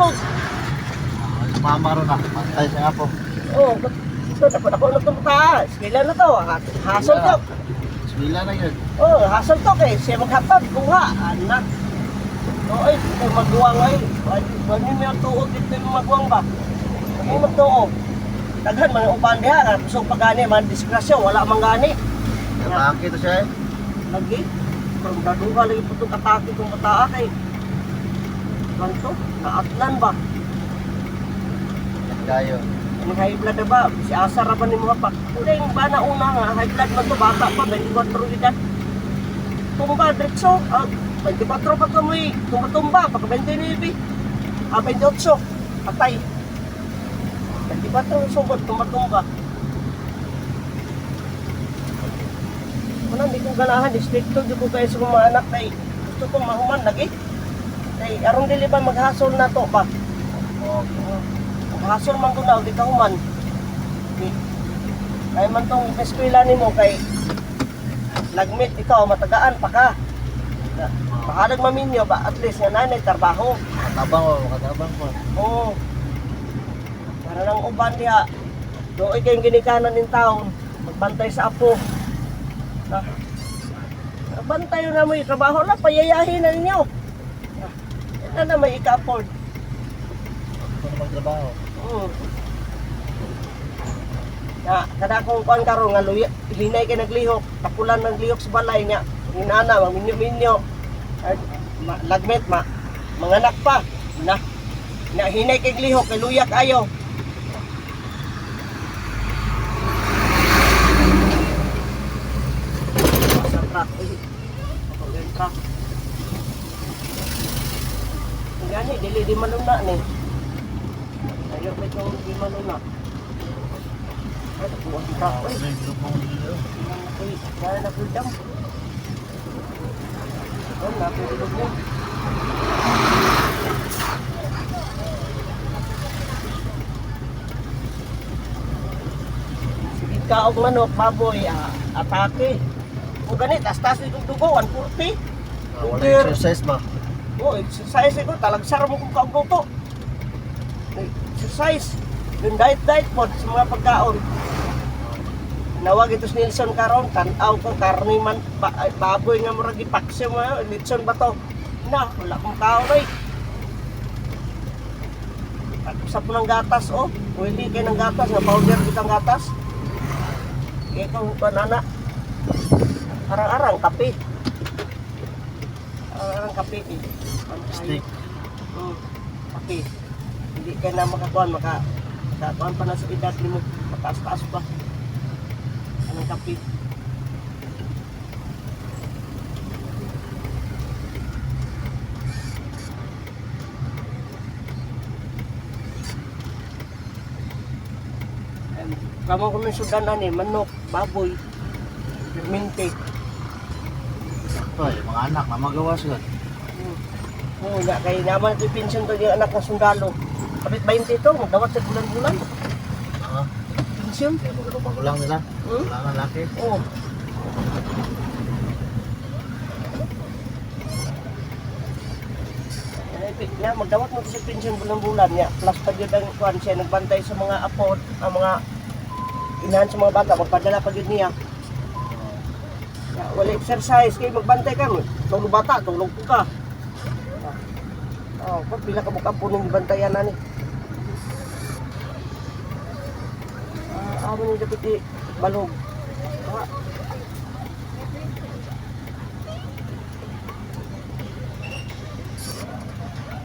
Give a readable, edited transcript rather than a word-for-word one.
sulod. Mama ron na, pantay siya po. Oh, ito dapat ako na tumata. Sila na to, hasol to. Swila na yun. Oh, hasol to kay siya maghatag kuha. Anak. Oh, ay, magbuwang ay. Wala niyo tuod dito yung magbuwang ba? Ano magtuo? Daghan mga uban diha, so pagani man disgrasya, wala man gani. Atake to siya eh. Lagi. Pero daduha lagi po itong atake kung bataa kay. Ganto, naatlan ba? Kayo. Ang high blood na ba? Si Asar ra ba ni mga pak? Kaya yung ba na una nga, high blood man to, bata pa, 24 edad. Tumba, diretso. 24 pa ka mo eh. Tumba, pagka 29. 28. Patay. 24 sugod, tumba. Wala, hindi kong ganahan. Distrito, di ko kayo sa mga anak na gusto kong mahuman lagi. Kaya arong dili ba maghasol na to ba? Maghasol man ko na, di ka human. Kaya man tong eskwela ni mo kay lagmit ikaw, matagaan pa ka. Baka nagmaminyo ba, at least nga nanay, trabaho. Makatabang ko. Oo. Para lang uban diha. Doon kayong ginikanan ng taon, magbantay sa apo. Bantay na mo yung trabaho na, payayahin na ninyo. Ito na may ika-afford. Ito na magtrabaho. Kada kong kuhan karon nga hinay kay naglihok, tapulan naglihok sa balay niya. Inana, minyo-minyo. Lagmet, manganak pa. Na hinay kay glihok, kay luyak ayo. Sa truck, truck. Gani, dili di maluna ni. Ayaw pa itong di maluna. Ay, buwan ka. Ay, kaya napudam. Ay, napudilog mo. Sige ka og manok, baboy, atake. O ganit, tas-tas itong dugo, 140. Wala exercise ba? Oh, exercise ko, talagsar mo kung kaugluto. Exercise. Yung diet po sa mga pagkaon. Nawag ito si Nilson karon, tanaw ko, karni man, baboy nga murag ipaksyo mo, Nilson ba to? Na, wala kong kaon ay. Sa po ng gatas, oh. Pwede kayo ng gatas, nga powder kitang gatas. Ikaw, banana. Arang-arang, kape. Arang-arang kape, eh. Stick. Kape. Hindi ka na makakuhan, makakuhan pa na sa edad mo, mataas-taas pa. Anong kape? Kamo ko ng sudanan eh, manok, baboy, permente. Ito eh, mga anak na magawa sila. Oo, kaya naman ito yung pension to yung anak na sundalo. Kapit 20 ito, magdawat sa bulan-bulan. Pension? Magulang nila. Wala nga laki. Oo. Na, magdawat mo sa pension bulan-bulan niya. Plus pa yun ang kuhan siya, nagbantay sa mga apod, ang mga inahan sa mga bata, magpadala pa yun niya. Wala exercise, kaya magbantay ka. Tulog bata, tulog po ka. Pag bila ka buka po nung bantayan na ni. Amo ni dapat balog.